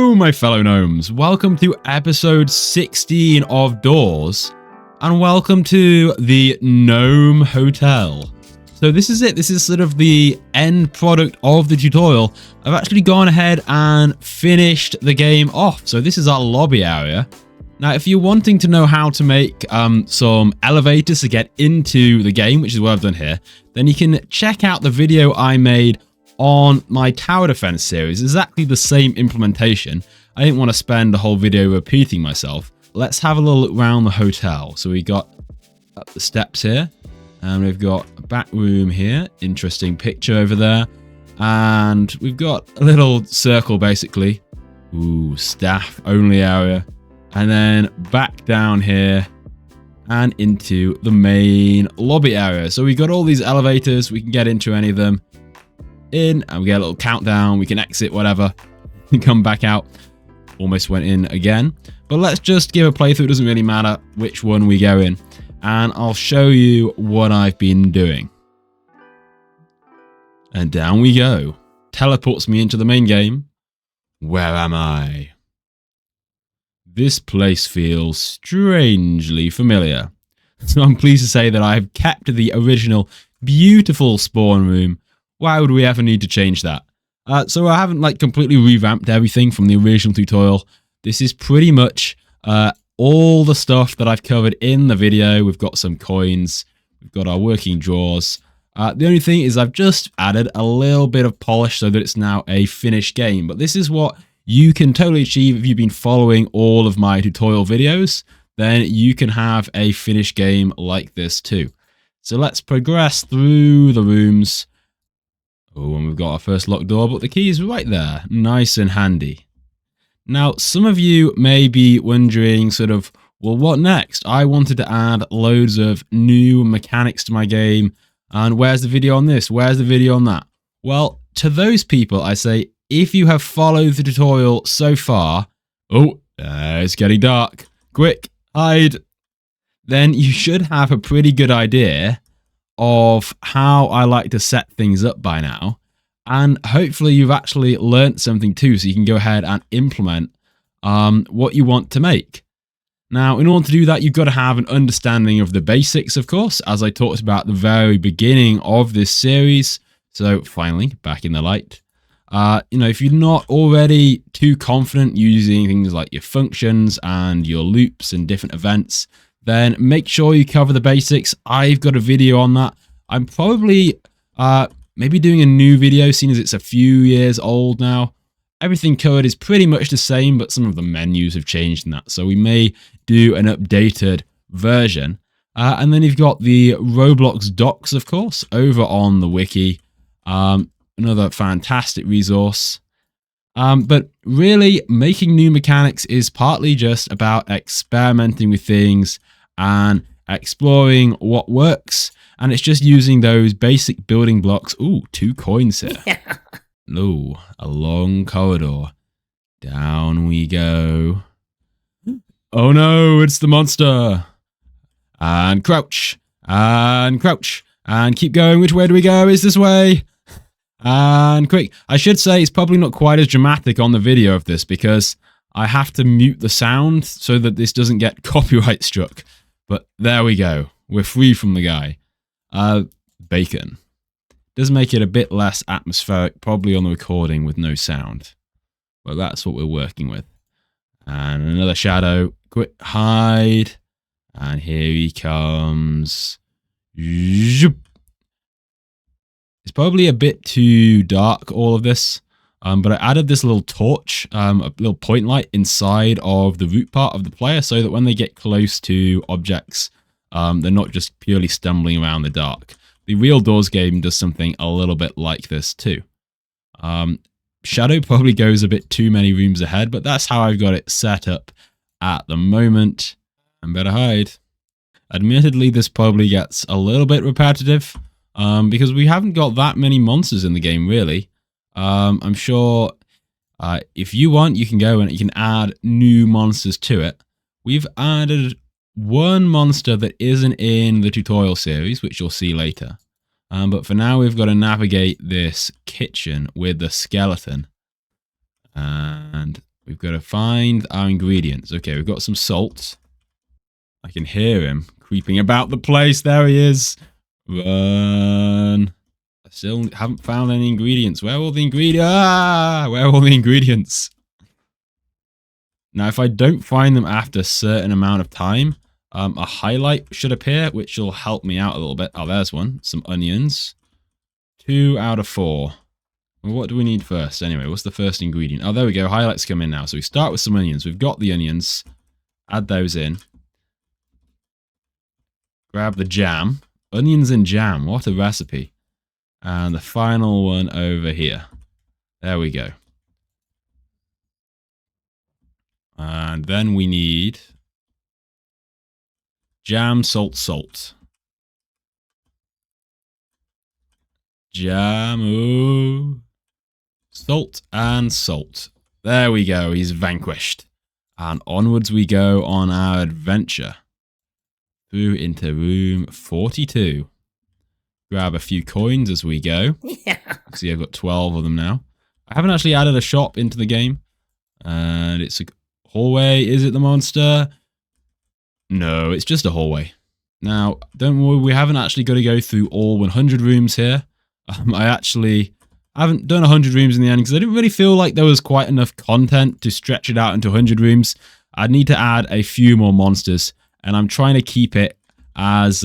Hello, my fellow gnomes. Welcome to episode 16 of Doors, and welcome to the Gnome Hotel. So this is it. This is sort of the end product of the tutorial. I've actually gone ahead and finished the game off. So this is our lobby area. Now, if you're wanting to know how to make some elevators to get into the game, which is what I've done here, then you can check out the video I made on my tower defense series. Exactly the same implementation. I didn't want to spend the whole video repeating myself. Let's have a little look around the hotel. So we got up the steps here, and we've got a back room here. Interesting picture over there. And we've got a little circle basically. Ooh, staff only area. And then back down here and into the main lobby area. So we've got all these elevators. We can get into any of them. In, and we get a little countdown. We can exit, whatever, and come back out. Almost went in again. But let's just give a playthrough. It doesn't really matter which one we go in. And I'll show you what I've been doing. And down we go. Teleports me into the main game. Where am I? This place feels strangely familiar. So I'm pleased to say that I have kept the original beautiful spawn room. Why would we ever need to change that? So I haven't completely revamped everything from the original tutorial. This is pretty much all the stuff that I've covered in the video. We've got some coins. We've got our working drawers. The only thing is I've just added a little bit of polish so that it's now a finished game. But this is what you can totally achieve if you've been following all of my tutorial videos. Then you can have a finished game like this too. So let's progress through the rooms. Oh, and we've got our first locked door, but the key is right there. Nice and handy. Now, some of you may be wondering well, what next? I wanted to add loads of new mechanics to my game. And where's the video on this? Where's the video on that? Well, to those people, I say, if you have followed the tutorial so far, it's getting dark. Quick, hide. Then you should have a pretty good idea of how I like to set things up by now. And hopefully you've actually learnt something too, so you can go ahead and implement what you want to make. Now, in order to do that, you've got to have an understanding of the basics, of course, as I talked about at the very beginning of this series. So finally, back in the light. If you're not already too confident using things like your functions and your loops and different events, then make sure you cover the basics. I've got a video on that. I'm probably maybe doing a new video, seeing as it's a few years old now. Everything code is pretty much the same, but some of the menus have changed in that. So we may do an updated version. And then you've got the Roblox docs, of course, over on the wiki. Another fantastic resource. But really, making new mechanics is partly just about experimenting with things and exploring what works. And it's just using those basic building blocks. Ooh, 2 coins here. Ooh, a long corridor. Down we go. Oh no, it's the monster. And crouch. And crouch. And keep going. Which way do we go? Is this way? And quick. I should say it's probably not quite as dramatic on the video of this because I have to mute the sound so that this doesn't get copyright struck. But there we go. We're free from the guy. Bacon. Does make it a bit less atmospheric, probably on the recording with no sound. But that's what we're working with. And another shadow. Quick, hide. And here he comes. It's probably a bit too dark, all of this. But I added this little torch, a little point light inside of the root part of the player so that when they get close to objects, they're not just purely stumbling around the dark. The real Doors game does something a little bit like this too. Shadow probably goes a bit too many rooms ahead, but that's how I've got it set up at the moment. And better hide. Admittedly, this probably gets a little bit repetitive because we haven't got that many monsters in the game, really. I'm sure if you want, you can go and you can add new monsters to it. We've added one monster that isn't in the tutorial series, which you'll see later. But for now, we've got to navigate this kitchen with the skeleton. And We've got to find our ingredients. Okay, we've got some salt. I can hear him creeping about the place. There he is. Run. I still haven't found any ingredients. Where are all the ingredients? Ah! Where are all the ingredients? Now, if I don't find them after a certain amount of time, a highlight should appear, which will help me out a little bit. Oh, there's one. Some onions. 2 out of 4. Well, what do we need first? Anyway, what's the first ingredient? Oh, there we go. Highlights come in now. So we start with some onions. We've got the onions. Add those in. Grab the jam. Onions and jam. What a recipe. And the final one over here. There we go. And then we need jam, salt, salt. Jam, ooh. Salt and salt. There we go. He's vanquished. And onwards we go on our adventure. Through into room 42. Grab a few coins as we go. Yeah. See, I've got 12 of them now. I haven't actually added a shop into the game. And it's a hallway. Is it the monster? No, it's just a hallway. Now, don't worry, we haven't actually got to go through all 100 rooms here. I haven't done 100 rooms in the end because I didn't really feel like there was quite enough content to stretch it out into 100 rooms. I'd need to add a few more monsters, and I'm trying to keep it as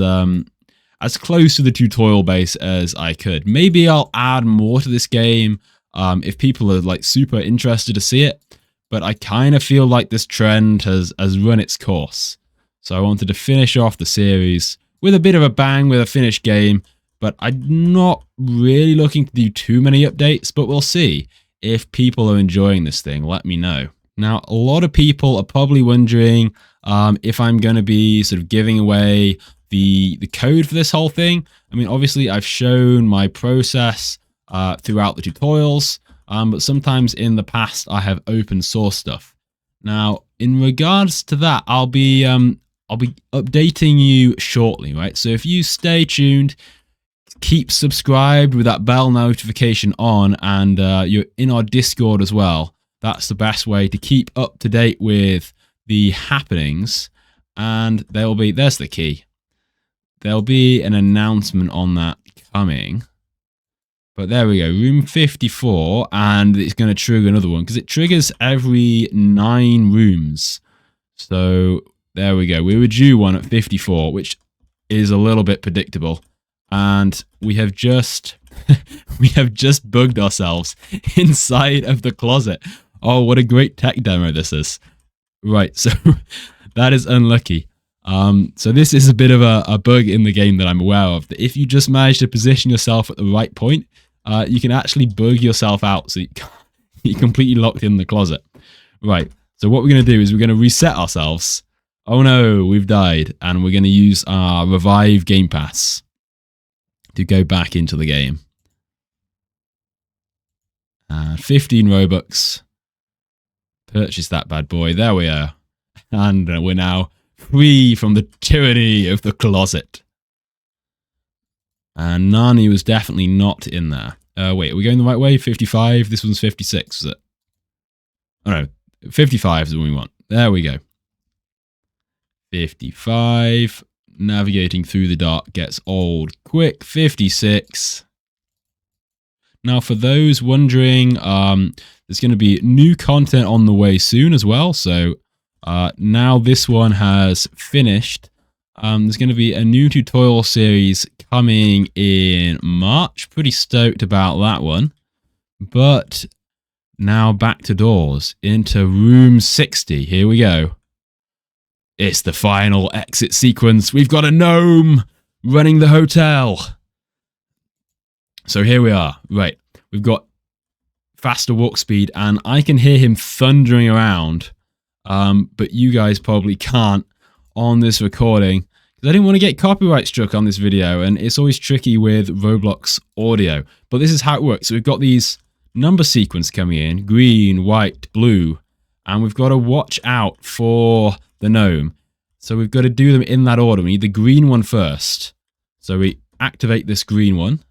close to the tutorial base as I could. Maybe I'll add more to this game if people are like super interested to see it, but I kind of feel like this trend has run its course. So I wanted to finish off the series with a bit of a bang with a finished game, but I'm not really looking to do too many updates, but we'll see. If people are enjoying this thing, let me know. Now, a lot of people are probably wondering if I'm going to be sort of giving away the code for this whole thing. I mean, obviously, I've shown my process throughout the tutorials, but sometimes in the past, I have open source stuff. Now, in regards to that, I'll be updating you shortly, right? So if you stay tuned, keep subscribed with that bell notification on, and you're in our Discord as well. That's the best way to keep up to date with the happenings. And there's the key. There'll be an announcement on that coming. But there we go, room 54, and it's going to trigger another one because it triggers every 9 rooms. So there we go. We were due one at 54, which is a little bit predictable. And we have just bugged ourselves inside of the closet. Oh, what a great tech demo this is. Right, so that is unlucky. So this is a bit of a bug in the game that I'm aware of. That if you just manage to position yourself at the right point, you can actually bug yourself out. So you're completely locked in the closet. Right, so what we're going to do is we're going to reset ourselves. Oh no, we've died. And we're going to use our Revive Game Pass to go back into the game. 15 Robux. Purchase that bad boy. There we are. And we're now free from the tyranny of the closet. And Nani was definitely not in there. Wait, are we going the right way? 55? This one's 56, is it? Oh no, 55 is the one we want. There we go. 55. Navigating through the dark gets old quick. 56. Now, for those wondering, there's going to be new content on the way soon as well. So now this one has finished. There's going to be a new tutorial series coming in March. Pretty stoked about that one. But now back to doors into room 60. Here we go. It's the final exit sequence. We've got a gnome running the hotel. So here we are. Right. We've got faster walk speed, and I can hear him thundering around. But you guys probably can't on this recording, because I didn't want to get copyright struck on this video, and it's always tricky with Roblox audio. But this is how it works. So we've got these number sequence coming in, green, white, blue, and we've got to watch out for the gnome. So we've got to do them in that order. We need the green one first. So we activate this green one,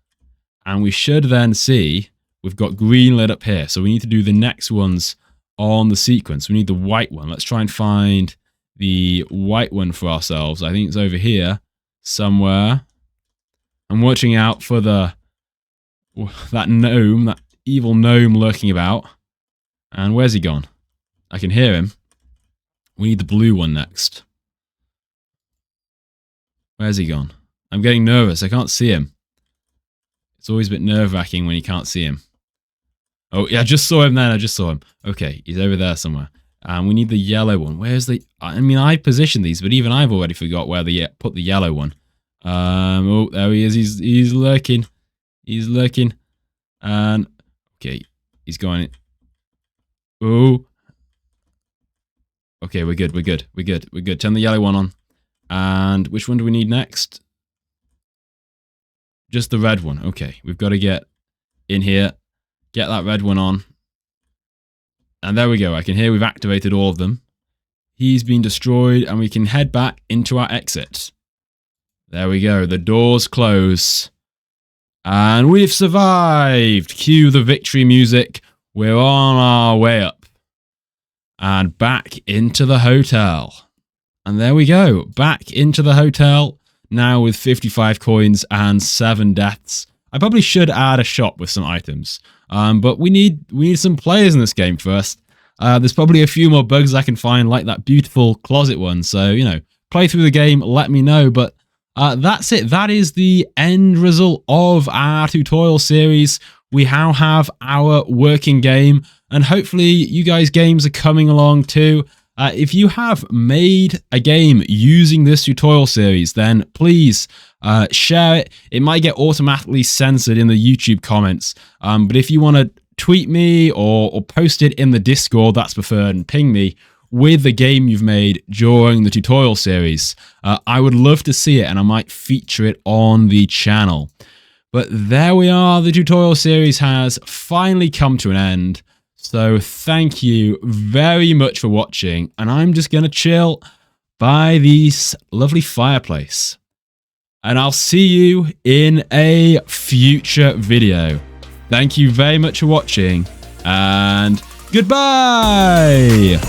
and we should then see we've got green lit up here. So we need to do the next ones on the sequence. We need the white one. Let's try and find the white one for ourselves. I think it's over here somewhere. I'm watching out for that gnome, that evil gnome lurking about. And where's he gone? I can hear him. We need the blue one next. Where's he gone? I'm getting nervous. I can't see him. It's always a bit nerve-wracking when you can't see him. Oh, yeah, I just saw him then. I just saw him. Okay, he's over there somewhere. And we need the yellow one. Where's the... I mean, I positioned these, but even I've already forgot where they put the yellow one. Oh, there he is. He's lurking. He's lurking. And... Okay, he's going... Oh. Okay, we're good. We're good. We're good. We're good. Turn the yellow one on. And which one do we need next? Just the red one. Okay, we've got to get in here. Get that red one on. And there we go. I can hear we've activated all of them. He's been destroyed and we can head back into our exit. There we go. The doors close. And we've survived. Cue the victory music. We're on our way up. And back into the hotel. And there we go. Back into the hotel. Now with 55 coins and 7 deaths. I probably should add a shop with some items. But we need some players in this game first. There's probably a few more bugs I can find, like that beautiful closet one. So, you know, play through the game, let me know. But that's it. That is the end result of our tutorial series. We now have our working game. And hopefully you guys' games are coming along too. If you have made a game using this tutorial series, then please share it. It might get automatically censored in the YouTube comments. But if you want to tweet me or post it in the Discord, that's preferred, and ping me with the game you've made during the tutorial series, I would love to see it and I might feature it on the channel. But there we are. The tutorial series has finally come to an end. So thank you very much for watching, and I'm just going to chill by this lovely fireplace. And I'll see you in a future video. Thank you very much for watching, and goodbye!